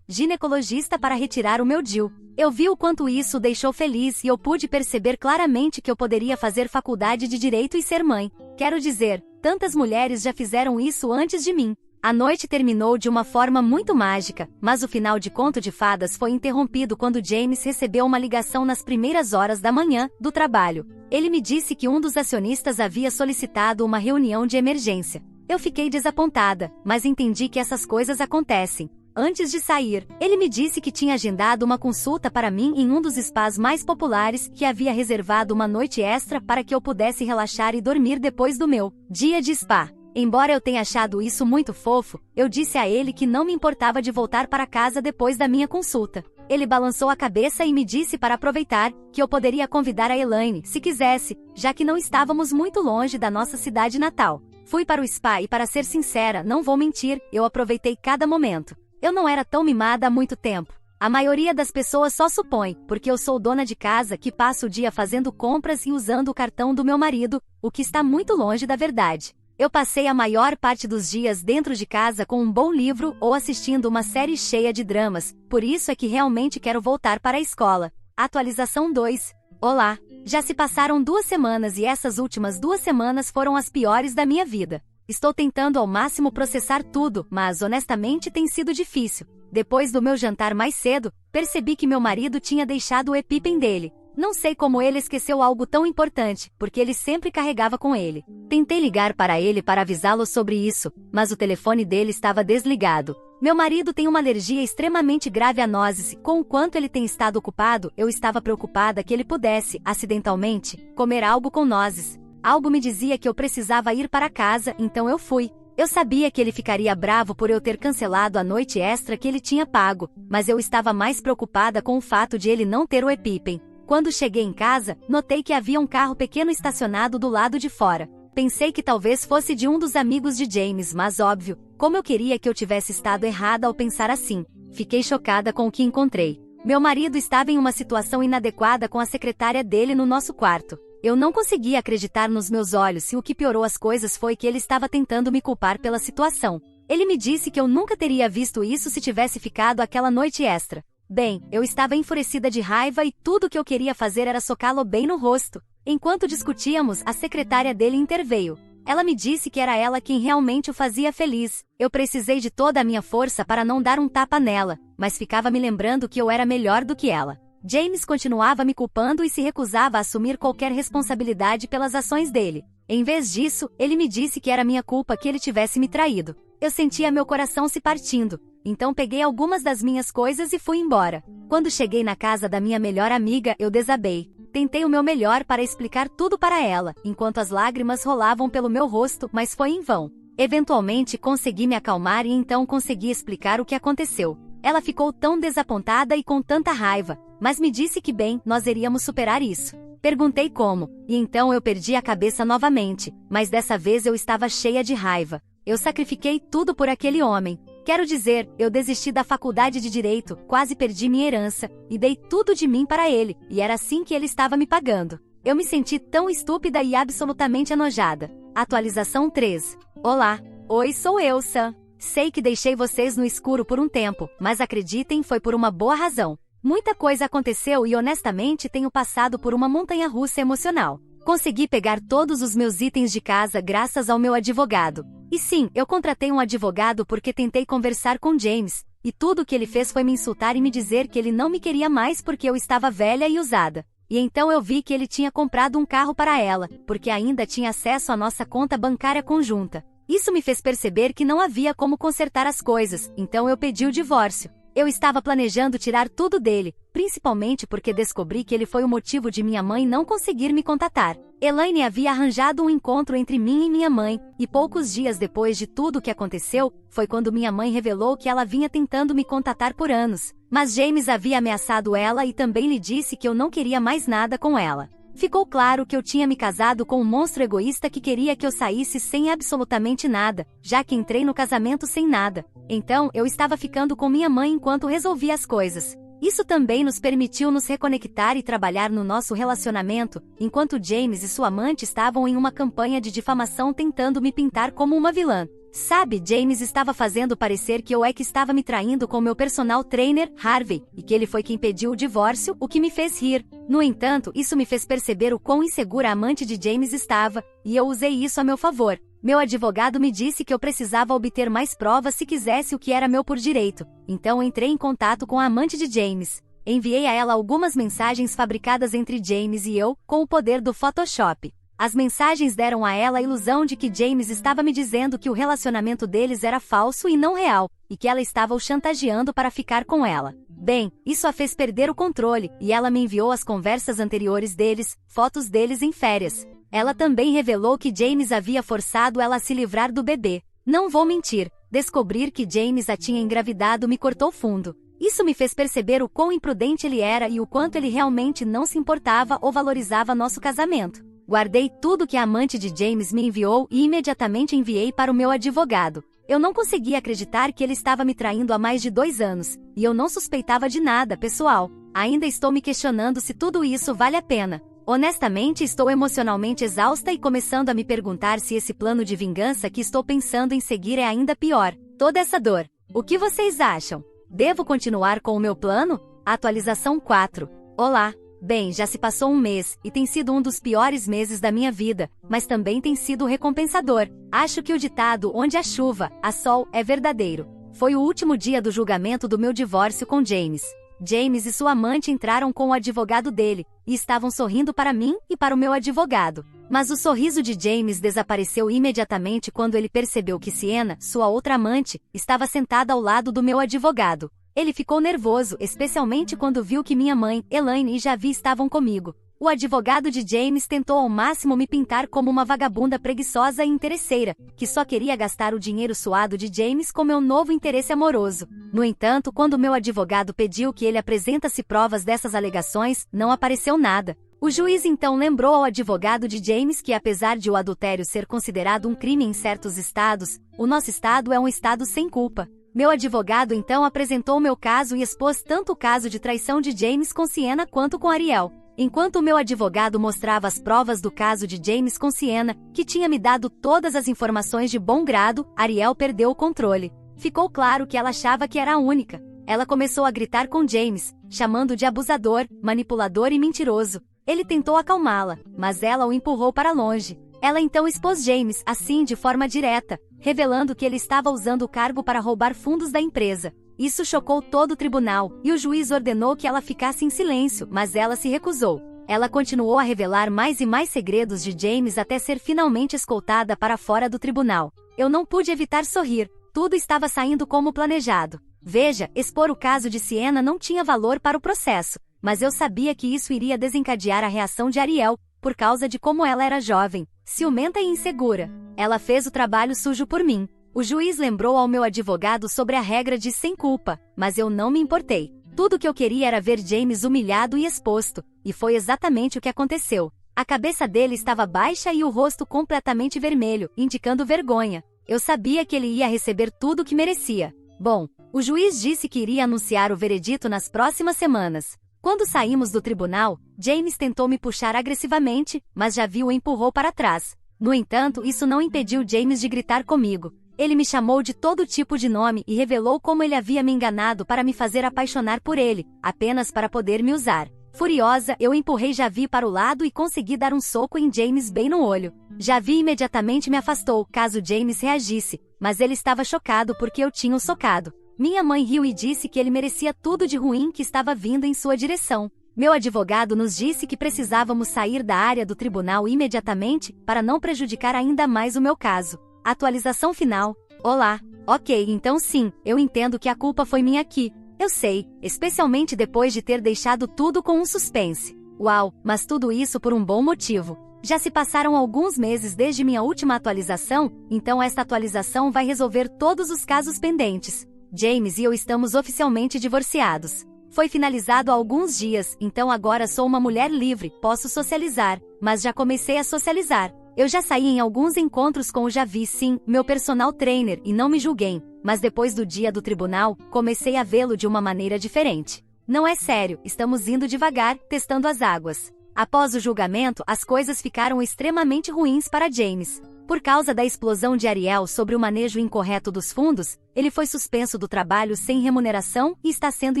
ginecologista para retirar o meu DIU. Eu vi o quanto isso o deixou feliz e eu pude perceber claramente que eu poderia fazer faculdade de Direito e ser mãe. Quero dizer, tantas mulheres já fizeram isso antes de mim. A noite terminou de uma forma muito mágica, mas o final de Conto de Fadas foi interrompido quando James recebeu uma ligação nas primeiras horas da manhã, do trabalho. Ele me disse que um dos acionistas havia solicitado uma reunião de emergência. Eu fiquei desapontada, mas entendi que essas coisas acontecem. Antes de sair, ele me disse que tinha agendado uma consulta para mim em um dos spas mais populares, que havia reservado uma noite extra para que eu pudesse relaxar e dormir depois do meu dia de spa. Embora eu tenha achado isso muito fofo, eu disse a ele que não me importava de voltar para casa depois da minha consulta. Ele balançou a cabeça e me disse para aproveitar, que eu poderia convidar a Elaine, se quisesse, já que não estávamos muito longe da nossa cidade natal. Fui para o spa e, para ser sincera, não vou mentir, eu aproveitei cada momento. Eu não era tão mimada há muito tempo. A maioria das pessoas só supõe, porque eu sou dona de casa que passa o dia fazendo compras e usando o cartão do meu marido, o que está muito longe da verdade. Eu passei a maior parte dos dias dentro de casa com um bom livro ou assistindo uma série cheia de dramas, por isso é que realmente quero voltar para a escola. Atualização 2. Olá! Já se passaram 2 semanas e essas últimas 2 semanas foram as piores da minha vida. Estou tentando ao máximo processar tudo, mas honestamente tem sido difícil. Depois do meu jantar mais cedo, percebi que meu marido tinha deixado o EpiPen dele. Não sei como ele esqueceu algo tão importante, porque ele sempre carregava com ele. Tentei ligar para ele para avisá-lo sobre isso, mas o telefone dele estava desligado. Meu marido tem uma alergia extremamente grave a nozes. Com o quanto ele tem estado ocupado, eu estava preocupada que ele pudesse, acidentalmente, comer algo com nozes. Algo me dizia que eu precisava ir para casa, então eu fui. Eu sabia que ele ficaria bravo por eu ter cancelado a noite extra que ele tinha pago, mas eu estava mais preocupada com o fato de ele não ter o EpiPen. Quando cheguei em casa, notei que havia um carro pequeno estacionado do lado de fora. Pensei que talvez fosse de um dos amigos de James, mas óbvio, como eu queria que eu tivesse estado errada ao pensar assim. Fiquei chocada com o que encontrei. Meu marido estava em uma situação inadequada com a secretária dele no nosso quarto. Eu não conseguia acreditar nos meus olhos e o que piorou as coisas foi que ele estava tentando me culpar pela situação. Ele me disse que eu nunca teria visto isso se tivesse ficado aquela noite extra. Bem, eu estava enfurecida de raiva e tudo o que eu queria fazer era socá-lo bem no rosto. Enquanto discutíamos, a secretária dele interveio. Ela me disse que era ela quem realmente o fazia feliz. Eu precisei de toda a minha força para não dar um tapa nela, mas ficava me lembrando que eu era melhor do que ela. James continuava me culpando e se recusava a assumir qualquer responsabilidade pelas ações dele. Em vez disso, ele me disse que era minha culpa que ele tivesse me traído. Eu sentia meu coração se partindo. Então peguei algumas das minhas coisas e fui embora. Quando cheguei na casa da minha melhor amiga, eu desabei. Tentei o meu melhor para explicar tudo para ela, enquanto as lágrimas rolavam pelo meu rosto, mas foi em vão. Eventualmente consegui me acalmar e então consegui explicar o que aconteceu. Ela ficou tão desapontada e com tanta raiva, mas me disse que bem, nós iríamos superar isso. Perguntei como, e então eu perdi a cabeça novamente, mas dessa vez eu estava cheia de raiva. Eu sacrifiquei tudo por aquele homem. Quero dizer, eu desisti da faculdade de Direito, quase perdi minha herança, e dei tudo de mim para ele, e era assim que ele estava me pagando. Eu me senti tão estúpida e absolutamente enojada. Atualização 3. Olá. Oi, sou eu, Sam. Sei que deixei vocês no escuro por um tempo, mas acreditem, foi por uma boa razão. Muita coisa aconteceu e honestamente tenho passado por uma montanha-russa emocional. Consegui pegar todos os meus itens de casa graças ao meu advogado. E sim, eu contratei um advogado porque tentei conversar com James, e tudo o que ele fez foi me insultar e me dizer que ele não me queria mais porque eu estava velha e usada. E então eu vi que ele tinha comprado um carro para ela, porque ainda tinha acesso à nossa conta bancária conjunta. Isso me fez perceber que não havia como consertar as coisas, então eu pedi o divórcio. Eu estava planejando tirar tudo dele, principalmente porque descobri que ele foi o motivo de minha mãe não conseguir me contatar. Elaine havia arranjado um encontro entre mim e minha mãe, e poucos dias depois de tudo o que aconteceu, foi quando minha mãe revelou que ela vinha tentando me contatar por anos. Mas James havia ameaçado ela e também lhe disse que eu não queria mais nada com ela. Ficou claro que eu tinha me casado com um monstro egoísta que queria que eu saísse sem absolutamente nada, já que entrei no casamento sem nada. Então, eu estava ficando com minha mãe enquanto resolvia as coisas. Isso também nos permitiu nos reconectar e trabalhar no nosso relacionamento, enquanto James e sua amante estavam em uma campanha de difamação tentando me pintar como uma vilã. Sabe, James estava fazendo parecer que eu é que estava me traindo com meu personal trainer, Harvey, e que ele foi quem pediu o divórcio, o que me fez rir. No entanto, isso me fez perceber o quão insegura a amante de James estava, e eu usei isso a meu favor. Meu advogado me disse que eu precisava obter mais provas se quisesse o que era meu por direito. Então entrei em contato com a amante de James. Enviei a ela algumas mensagens fabricadas entre James e eu, com o poder do Photoshop. As mensagens deram a ela a ilusão de que James estava me dizendo que o relacionamento deles era falso e não real, e que ela estava o chantageando para ficar com ela. Bem, isso a fez perder o controle, e ela me enviou as conversas anteriores deles, fotos deles em férias. Ela também revelou que James havia forçado ela a se livrar do bebê. Não vou mentir, descobrir que James a tinha engravidado me cortou fundo. Isso me fez perceber o quão imprudente ele era e o quanto ele realmente não se importava ou valorizava nosso casamento. Guardei tudo que a amante de James me enviou e imediatamente enviei para o meu advogado. Eu não conseguia acreditar que ele estava me traindo há mais de 2 anos, e eu não suspeitava de nada, pessoal. Ainda estou me questionando se tudo isso vale a pena. Honestamente, estou emocionalmente exausta e começando a me perguntar se esse plano de vingança que estou pensando em seguir é ainda pior. Toda essa dor. O que vocês acham? Devo continuar com o meu plano? Atualização 4. Olá. Bem, já se passou um mês, e tem sido um dos piores meses da minha vida, mas também tem sido recompensador. Acho que o ditado "onde há chuva, há sol" é verdadeiro. Foi o último dia do julgamento do meu divórcio com James. James e sua amante entraram com o advogado dele, e estavam sorrindo para mim e para o meu advogado. Mas o sorriso de James desapareceu imediatamente quando ele percebeu que Sienna, sua outra amante, estava sentada ao lado do meu advogado. Ele ficou nervoso, especialmente quando viu que minha mãe, Elaine e Javi estavam comigo. O advogado de James tentou ao máximo me pintar como uma vagabunda preguiçosa e interesseira, que só queria gastar o dinheiro suado de James com meu novo interesse amoroso. No entanto, quando meu advogado pediu que ele apresentasse provas dessas alegações, não apareceu nada. O juiz então lembrou ao advogado de James que, apesar de o adultério ser considerado um crime em certos estados, o nosso estado é um estado sem culpa. Meu advogado então apresentou meu caso e expôs tanto o caso de traição de James com Sienna quanto com Ariel. Enquanto o meu advogado mostrava as provas do caso de James com Sienna, que tinha me dado todas as informações de bom grado, Ariel perdeu o controle. Ficou claro que ela achava que era a única. Ela começou a gritar com James, chamando de abusador, manipulador e mentiroso. Ele tentou acalmá-la, mas ela o empurrou para longe. Ela então expôs James, assim de forma direta, revelando que ele estava usando o cargo para roubar fundos da empresa. Isso chocou todo o tribunal, e o juiz ordenou que ela ficasse em silêncio, mas ela se recusou. Ela continuou a revelar mais e mais segredos de James até ser finalmente escoltada para fora do tribunal. Eu não pude evitar sorrir, tudo estava saindo como planejado. Veja, expor o caso de Sienna não tinha valor para o processo, mas eu sabia que isso iria desencadear a reação de Ariel, por causa de como ela era jovem, ciumenta e insegura. Ela fez o trabalho sujo por mim. O juiz lembrou ao meu advogado sobre a regra de sem culpa, mas eu não me importei. Tudo que eu queria era ver James humilhado e exposto, e foi exatamente o que aconteceu. A cabeça dele estava baixa e o rosto completamente vermelho, indicando vergonha. Eu sabia que ele ia receber tudo o que merecia. Bom, o juiz disse que iria anunciar o veredito nas próximas semanas. Quando saímos do tribunal, James tentou me puxar agressivamente, mas Javi o empurrou para trás. No entanto, isso não impediu James de gritar comigo. Ele me chamou de todo tipo de nome e revelou como ele havia me enganado para me fazer apaixonar por ele, apenas para poder me usar. Furiosa, eu empurrei Javi para o lado e consegui dar um soco em James bem no olho. Javi imediatamente me afastou, caso James reagisse, mas ele estava chocado porque eu tinha o socado. Minha mãe riu e disse que ele merecia tudo de ruim que estava vindo em sua direção. Meu advogado nos disse que precisávamos sair da área do tribunal imediatamente para não prejudicar ainda mais o meu caso. Atualização final. Olá. Ok, então sim, eu entendo que a culpa foi minha aqui. Eu sei, especialmente depois de ter deixado tudo com um suspense. Uau, mas tudo isso por um bom motivo. Já se passaram alguns meses desde minha última atualização, então esta atualização vai resolver todos os casos pendentes. James e eu estamos oficialmente divorciados. Foi finalizado há alguns dias, então agora sou uma mulher livre, posso socializar, mas já comecei a socializar. Eu já saí em alguns encontros com o Javi, sim, meu personal trainer, e não me julguem, mas depois do dia do tribunal, comecei a vê-lo de uma maneira diferente. Não é sério, estamos indo devagar, testando as águas. Após o julgamento, as coisas ficaram extremamente ruins para James. Por causa da explosão de Ariel sobre o manejo incorreto dos fundos, ele foi suspenso do trabalho sem remuneração e está sendo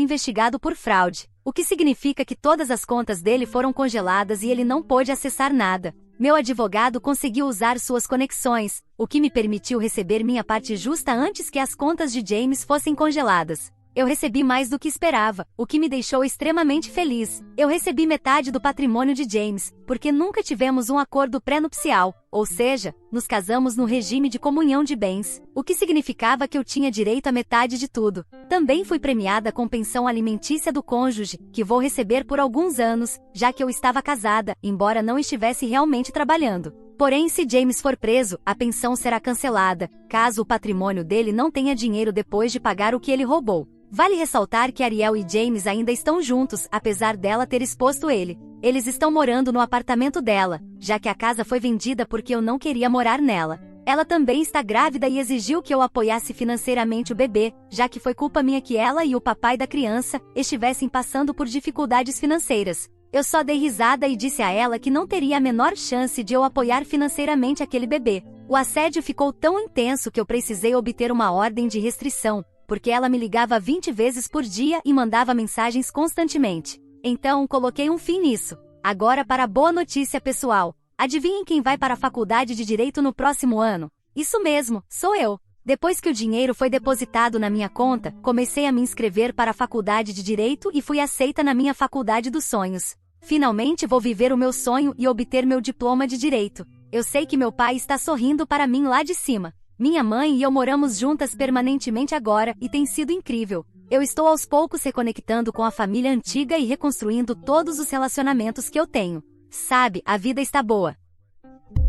investigado por fraude, o que significa que todas as contas dele foram congeladas e ele não pôde acessar nada. Meu advogado conseguiu usar suas conexões, o que me permitiu receber minha parte justa antes que as contas de James fossem congeladas. Eu recebi mais do que esperava, o que me deixou extremamente feliz. Eu recebi metade do patrimônio de James, porque nunca tivemos um acordo pré-nupcial, ou seja, nos casamos no regime de comunhão de bens, o que significava que eu tinha direito à metade de tudo. Também fui premiada com pensão alimentícia do cônjuge, que vou receber por alguns anos, já que eu estava casada, embora não estivesse realmente trabalhando. Porém, se James for preso, a pensão será cancelada, caso o patrimônio dele não tenha dinheiro depois de pagar o que ele roubou. Vale ressaltar que Ariel e James ainda estão juntos, apesar dela ter exposto ele. Eles estão morando no apartamento dela, já que a casa foi vendida porque eu não queria morar nela. Ela também está grávida e exigiu que eu apoiasse financeiramente o bebê, já que foi culpa minha que ela e o papai da criança estivessem passando por dificuldades financeiras. Eu só dei risada e disse a ela que não teria a menor chance de eu apoiar financeiramente aquele bebê. O assédio ficou tão intenso que eu precisei obter uma ordem de restrição, porque ela me ligava 20 vezes por dia e mandava mensagens constantemente. Então, coloquei um fim nisso. Agora para a boa notícia pessoal. Adivinhem quem vai para a faculdade de Direito no próximo ano? Isso mesmo, sou eu. Depois que o dinheiro foi depositado na minha conta, comecei a me inscrever para a faculdade de Direito e fui aceita na minha faculdade dos sonhos. Finalmente vou viver o meu sonho e obter meu diploma de Direito. Eu sei que meu pai está sorrindo para mim lá de cima. Minha mãe e eu moramos juntas permanentemente agora e tem sido incrível. Eu estou aos poucos reconectando com a família antiga e reconstruindo todos os relacionamentos que eu tenho. Sabe, a vida está boa.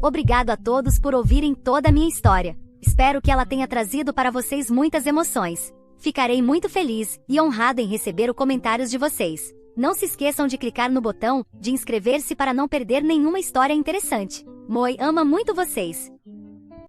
Obrigado a todos por ouvirem toda a minha história. Espero que ela tenha trazido para vocês muitas emoções. Ficarei muito feliz e honrada em receber os comentários de vocês. Não se esqueçam de clicar no botão de inscrever-se para não perder nenhuma história interessante. Moi ama muito vocês.